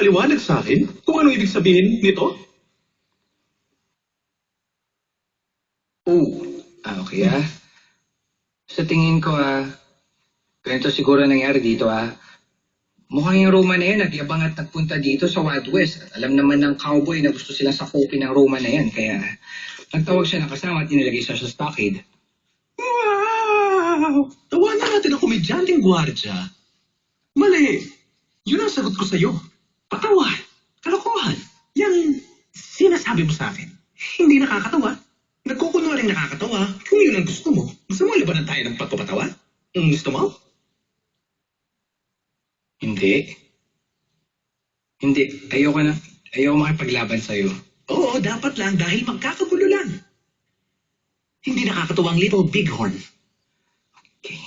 ipaliwanag sa akin kung ano ibig sabihin nito? Okay Sa tingin ko ganito siguro nangyari dito Mukhang yung Roma na yan, nagyabang at nagpunta dito sa Wild West. At alam naman ng cowboy na gusto sila sakupin ng Roma na yan. Kaya nagtawag siya ng kasama at inilagay siya sa stockade. Wow! Tawanan natin ang komedyanteng gwardya. Mali. Yun ang sagot ko sa'yo. Patawan. Kalokohan. Yang sinasabi mo sa akin. Hindi nakakatawa. Nagkukunwaring nakakatawa. Kung yun ang gusto mo, gusto mo labanan tayo ng pagpapatawa? Ang gusto mo? Hindi. Ayoko na. Ayoko makipaglaban sa'yo. Oo, dapat lang dahil magkakagulo lang. Hindi nakakatuwa ang Little Bighorn. Okay.